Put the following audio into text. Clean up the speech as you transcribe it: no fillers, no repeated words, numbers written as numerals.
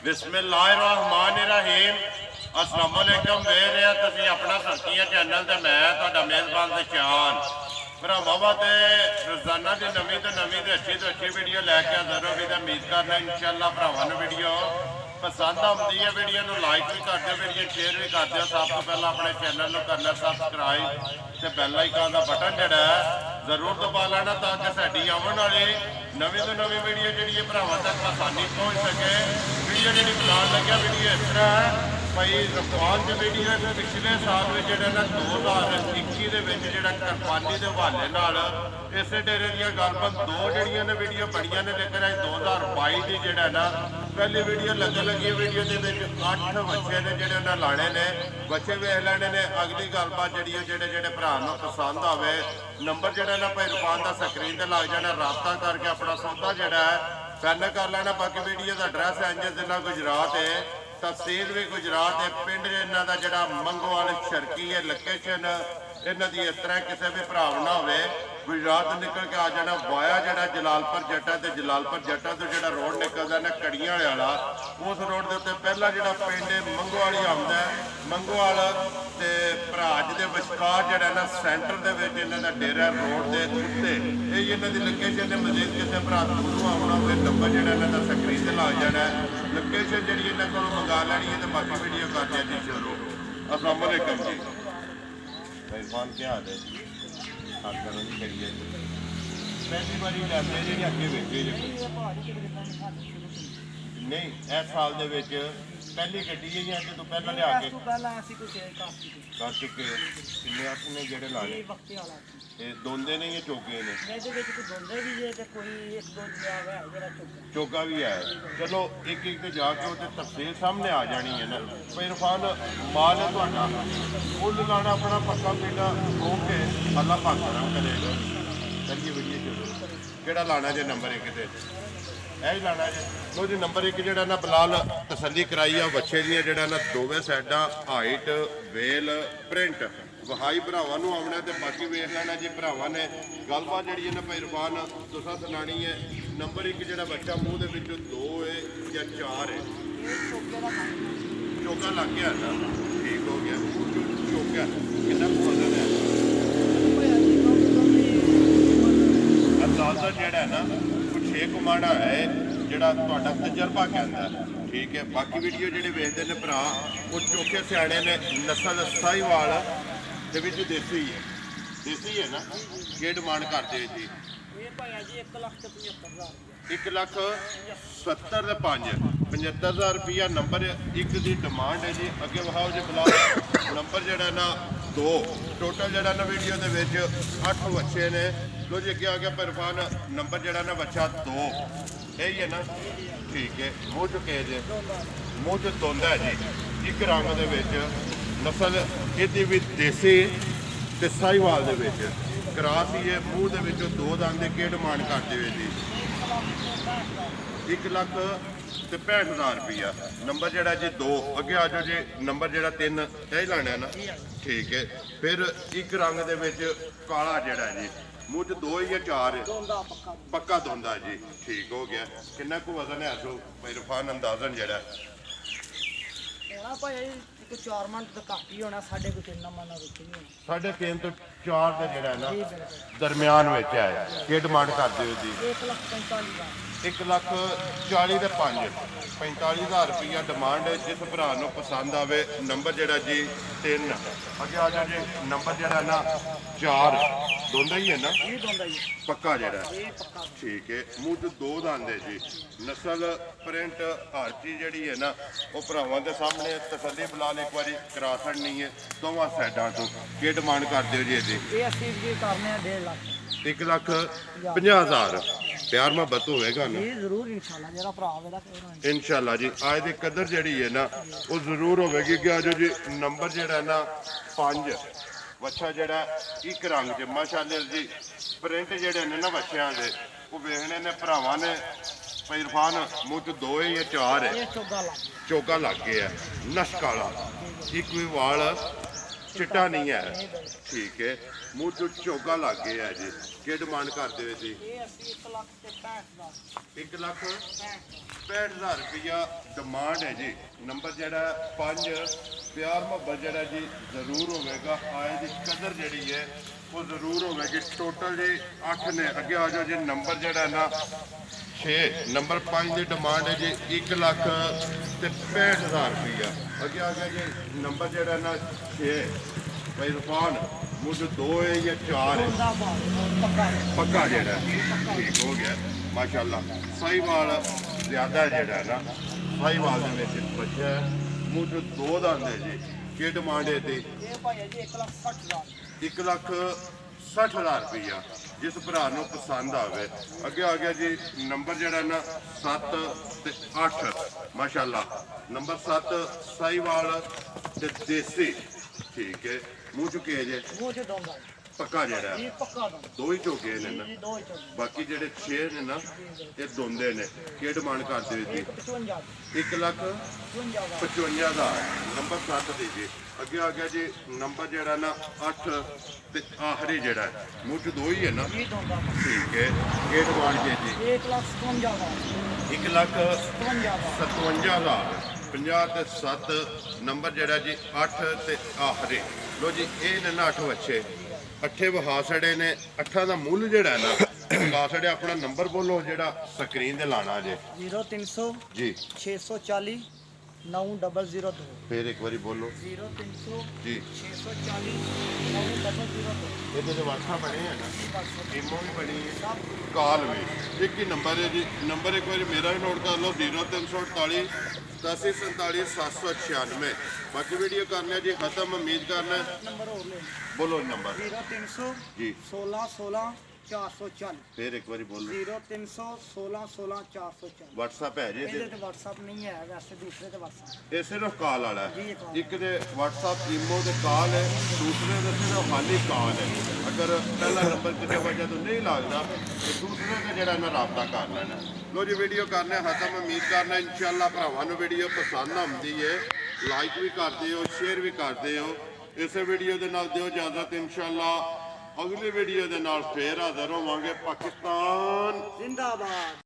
बिस्मिल्लाहिर्रहमानिर्रहीम। अस्सलाम वालेकुम। देख रहे हैं तुसीं अपना सरकिया चैनल ते मैं तुहाडा मेज़बान दशान भरावां ते रोज़ाना की नवीं तो अच्छी वीडियो लैके हाज़र हो गई। तो उम्मीद करना इंशाअल्लाह भरावां नूं वीडियो पसंद आती है। वीडियो को लाइक भी कर दो, वीडियो शेयर भी कर दो। सब तो पहले अपने चैनल को करना सबसक्राइब ते बैल आइकन का बटन जड़ा है जरूर दबा लेना ताकि साडी आने वाली नवीं तो नवीं वीडियो जी भरावां तक आसानी पहुँच सके। वीडियो जी बनाने लगे वीडियो इस तरह है भाई रफान की वीडियो पिछले साल में जो 2021 जो करपानी के हवाले नाल इस डेरे दी गलबात दो जड़ियां ने वीडियो बड़िया ने, लेकिन 2022 की जोड़ा ना पहली वीडियो लगन लगी। वीडियो के 8 बच्चे ने जोड़े उन्हें लाने ने, बच्चे वेख लेने ने। अगली गलबात जी जोड़े भरा पसंद आवे नंबर जोड़ा ना भाई रफान का स्क्रीन पर लग जाना, रबता करके अपना सौदा जोड़ा है फाइनल कर लेना। बाकी वीडियो का एड्रैस इंज जिला गुजरात है, तहसील भी गुजरात है, पिंड इन्हों का जोड़ा मंगोवाल शर्की है। लोकेशन इन्हों की इस तरह किसी भी भरा ना हो गुजरात निकल के आ जाना वाया जोड़ा जलालपुर जट्टा, तो जलालपुर जट्टा तो जो रोड निकलता ना कड़ियां वाला, उस रोड के उत्ते पहला जो पिंड मंगोवाली आता है। मंगोवाल तो भराज के विचकार जोड़ा ना सेंटर के इन्हों का डेरा रोड के उत्ते ये इन्हों की लोकेशन है। मजीद किसी भरा दूरों आना हो नंबर जो इन्हों का स्क्रीन से लग जाना है। लोकेशन जी इन्हों को मंगा लैनी है। तो बाकी वीडियो कर दिया जी शुरू। अस्सलाम वालेकुम जी। मेहरबान क्या हाल है जी? करिए पहली बारी लैंदे जी अगे वेचे जी नहीं इस साल दे विच पहली गड्डी है या तो पहला लिया के कर चुके किन्ने अपने जेड़े लाने दोंदे ने या चोगे ने? चोगा भी है। चलो एक एक तो जाके वो तफसील सामने आ जानी है ना। भाई इरफान माल है तुहाडा फुल लाना अपना पक्का पेड़ा हो के अल्लाह पाक करम करेगा। चलिए वीडियो चलो केड़ा लाना जे नंबर एक ते यही लाना है लो जी। नंबर एक जोड़ा ना बिलाल तसली कराई आ बच्चे दियाँ जोड़ा ना दोवें साइडा हाइट वेल प्रिंट वहाई भरावां नूं आउणा ते बाकी वेख लेना जी। भरावां ने गलबात जिहड़ी है ना भाई इरफान तुसां सुनानी है। नंबर एक जोड़ा बच्चा मूँह दे विच 2 है या 4 है? चौका लग गया ना, ठीक हो गया। चौका कितना वजन है? अंदाजा जोड़ा है ना 6 कमाना है जोड़ा तुहाडा तजर्बा कहता है, ठीक है। बाकी वीडियो जोड़े वेखते हैं भरा वो चोखे सियाने ने नस्ल साहीवाल के देसी है। देसी है ना, ये डिमांड करते जी? 1,70,575,000 रुपया नंबर एक की डिमांड है जी। अगे वहाओ जी बिलाल नंबर जोड़ा ना 2 टोटल जोड़ा ना वीडियो के 8 बच्चे ने। लो जी अगे आ गया इरफान नंबर जोड़ा ना बच्चा 2 यही है ना, ठीक है। मूँह चुके जे मूँह च धुंद है जी। एक रंग के नस्ल ये भी देसी ते साहीवाल क्रास ही है। मूँह के 2 दंद के डिमांड करते हुए जी? 1,65,000 रुपया नंबर जोड़ा जी 2। अगे आ जाओ जी नंबर जोड़ा 3 यही लाना है ना, ठीक है। फिर एक रंग के काला जोड़ा जी मूँह च 2 या 4 है? पक्का धुंदा जी, ठीक हो गया। कितना को वजन है सो इरफान अंदाजन जोड़ा? 4 मन तो घट ही होना, 3.5 मन 3.5 तो 4 का जोड़ा ना दरम्यान है। कि डिमांड करते हो जी? 1,40,545,000 रुपया डिमांड है। जिस भरा को पसंद आवे नंबर जोड़ा जी 3 अगे आ जाओ जी नंबर जोड़ा ना 4 दोंदा ही है ना, पक्का जोड़ा, ठीक है। मूँह च 2 दंद है जी। नस्ल प्रिंट हर चीज जी है ना वो भरावां के सामने तसली बिलाल एक बार करा छड़नी है दोवां साइडा तो। कि डिमांड करते हो जी? 1,50,000 प्यार मोहब्बत होगा ना इंशाल्लाह जी। आज की कदर जी है ना वो जरूर होगी। कि आज जी नंबर जोड़ा ना 5 बच्चा जोड़ा एक रंग च माशाअल्लाह जी। प्रिंट जोड़े ने ना बच्चों के वो वेखने ने भरावां ने इरफान मूँह च 2 या 4 है? चौका लग गया नशक वाला। एक भी वाल ਚਿੱਟਾ ਨਹੀਂ ਹੈ ਨਹੀਂ ਬਈ। ਠੀਕ ਹੈ ਮੂੰਹ ਚ ਚੋਗਾ ਲੱਗ ਗਿਆ ਹੈ ਜੀ ਕੀ ਡਿਮਾਂਡ ਕਰਦੇ ਹੋ ਜੀ ਇਹ ਅਸੀਂ 1 ਲੱਖ ਤੇ 65,000 1 ਲੱਖ 65,000 65,000 ਰੁਪਇਆ ਡਿਮਾਂਡ ਹੈ ਜੀ ਨੰਬਰ ਜਿਹੜਾ 5 ਪਿਆਰ ਮੁਹੱਬਤ ਜਿਹੜਾ ਜੀ ਜ਼ਰੂਰ ਹੋਵੇਗਾ ਆਏ ਦੀ ਕਦਰ ਜਿਹੜੀ ਹੈ ਉਹ ਜ਼ਰੂਰ ਹੋਵੇਗੀ ਟੋਟਲ ਜੀ 8 ਨੇ ਅੱਗੇ ਆ ਜਾਓ ਜੀ ਨੰਬਰ ਜਿਹੜਾ ਨਾ 6 ਨੰਬਰ 5 ਦੀ ਡਿਮਾਂਡ ਹੈ ਜੀ 1 ਲੱਖ ਤੇ 65,000 ਰੁਪਇਆ ਅੱਗੇ ਆ ਗਿਆ ਜੀ ਨੰਬਰ ਜਿਹੜਾ ਨਾ 6 ਭਾਈ ਰਫਾਨ ਮੁੱਢ 2 ਹੈ ਜਾਂ 4 ਹੈ ਉਹਦਾ ਬਾਅਦ ਪੱਕਾ ਹੈ। ਪੱਕਾ ਜਿਹੜਾ ਠੀਕ ਹੋ ਗਿਆ ਮਾਸ਼ਾਅੱਲਾ ਸਾਈਵਾਲ ਜ਼ਿਆਦਾ ਜਿਹੜਾ ਨਾ ਸਾਈਵਾਲ ਦੇ ਵਿੱਚ ਬੱਚਾ ਹੈ। ਮੂੰਹ ਚ 2 ਦੰਦ ਹੈ ਜੀ ਕੀ ਡਿਮਾਂਡ ਹੈ ਤੇ ਇਹ ਭਾਈ ਹੈ ਜੀ 1,60,000 1 ਲੱਖ 60,000 ਰੁਪਇਆ ਜਿਸ ਭਰਾ ਨੂੰ ਪਸੰਦ ਆਵੇ ਅੱਗੇ ਆ ਗਿਆ ਜੀ ਨੰਬਰ ਜਿਹੜਾ ਨਾ 7 ਤੇ 8 ਮਾਸ਼ਾਅੱਲਾ ਨੰਬਰ 7 ਸਾਈਵਾਲ ਤੇ ਦੇਸੀ ਠੀਕ ਹੈ ਮੂੰਹ ਚੁੱਕੇ ਜੇ ਉਹ ਜੋ ਦੋਂਦਾ ਪੱਕਾ ਜਿਹੜਾ ਇਹ ਪੱਕਾ ਦੋਂਦਾ ਦੋ ਹੀ ਝੋਕੇ ਨੇ ਨਾ ਜੀ ਦੋ ਹੀ ਚੋਂ ਬਾਕੀ ਜਿਹੜੇ 6 ਨੇ ਨਾ ਇਹ ਦੋਂਦੇ ਨੇ ਕੀ ਡਿਮਾਂਡ ਕਰਦੇ ਹੋ ਜੀ 55 1 ਲੱਖ 55 55,000 ਨੰਬਰ 7 ਦੇ ਜੀ ਅੱਗੇ ਆ ਗਿਆ ਜੀ ਨੰਬਰ ਜਿਹੜਾ ਨਾ 8 ਤੇ ਆਖਰੀ ਜਿਹੜਾ ਹੈ, ਮੂੰਹ ਚ 2 ਹੀ ਹੈ ਨਾ ਇਹ ਦੋਂਦਾ ਠੀਕ ਹੈ ਕੀ ਡਿਮਾਂਡ ਹੈ ਜੀ 1,57,000 1 ਲੱਖ 57,000 57,000 50 ਤੇ 7 ਨੰਬਰ ਜਿਹੜਾ ਜੀ 8 ਤੇ ਆਖਰੀ ਲੋ ਜੀ ਇਹ ਨੇ ਨਾ 8 ਬੱਚੇ ਅੱਠੇ ਵਹਾ ਛੜੇ ਨੇ ਅੱਠਾਂ ਦਾ ਮੁੱਲ ਜਿਹੜਾ ਹੈ ਨਾ ਲਾ ਛੜੇ ਆਪਣਾ ਨੰਬਰ ਬੋਲੋ ਜਿਹੜਾ ਸਕਰੀਨ ਤੇ ਲਾਣਾ ਜੇ 0300 ਜੀ 640 9002 ਫੇਰ ਇੱਕ ਵਾਰੀ ਬੋਲੋ 0300 ਜੀ 640 9002 ਇਹਦੇ ਤੇ WhatsApp ਬਣੇ ਆ ਨਾ ਬਸ ਇਮੋ ਵੀ ਬਣੀ ਹੈ ਸਭ ਕਾਲ ਵੀ ਇੱਕ ਹੀ ਨੰਬਰ ਹੈ ਜੀ ਨੰਬਰ ਇੱਕ ਵਾਰੀ ਮੇਰਾ ਵੀ ਨੋਟ ਕਰ ਲਓ 0348 8747 796 ਬਾਕੀ ਵੀਡੀਓ ਕਰਨਾ ਜੀ ਖਤਮ ਉਮੀਦ ਕਰਨਾ ਨੰਬਰ ਹੋਰ ਲੈ ਬੋਲੋ ਨੰਬਰ 0300 ਜੀ 16 16 440 ਫੇਰ ਇੱਕ ਵਾਰੀ ਬੋਲੋ 0300 16 16 440 WhatsApp ਹੈ ਜੀ ਇਹਦੇ ਇਹਦੇ ਤੇ WhatsApp ਨਹੀਂ ਹੈ ਵੈਸੇ ਦੂਸਰੇ ਤੇ WhatsApp ਇਹ ਸਿਰਫ ਕਾਲ ਵਾਲਾ ਜੀ, ਹੈ ਇਹ call ਇੱਕ ਦੇ WhatsApp ਇਮੋ ਤੇ ਕਾਲ ਹੈ ਦੂਸਰੇ ਦੇ ਸਿਰਫ ਖਾਲੀ ਕਾਲ ਹੈ ਅਗਰ ਪਹਿਲਾ ਨੰਬਰ ਕਿਸੇ ਵਜ੍ਹਾ ਤੋਂ ਨਹੀਂ ਲੱਗਦਾ ਤੇ ਦੂਸਰੇ ਤੇ ਜਿਹੜਾ ਨਾ ਰਾਬਤਾ ਕਰ ਲੈਣਾ ਲੋ ਜੀ ਵੀਡੀਓ ਕਰਨੇ ਖਤਮ ਉਮੀਦ ਕਰਨਾ ਇਨਸ਼ਾਅੱਲਾ ਭਰਾਵਾਂ ਨੂੰ ਵੀਡੀਓ ਪਸੰਦ ਆਉਂਦੀ ਹੈ ਲਾਈਕ ਵੀ ਕਰਦੇ ਹੋ ਸ਼ੇਅਰ ਵੀ ਕਰਦੇ ਹੋ ਇਸੇ ਵੀਡੀਓ ਦੇ ਨਾਲ ਦਿਓ ਇਜਾਜ਼ਤ ਇਨਸ਼ਾਅੱਲਾ ਅਗਲੀ ਵੀਡੀਓ ਦੇ ਨਾਲ ਫੇਰ ਹਾਜ਼ਰ ਹੋਵਾਂਗੇ ਪਾਕਿਸਤਾਨ ਜ਼ਿੰਦਾਬਾਦ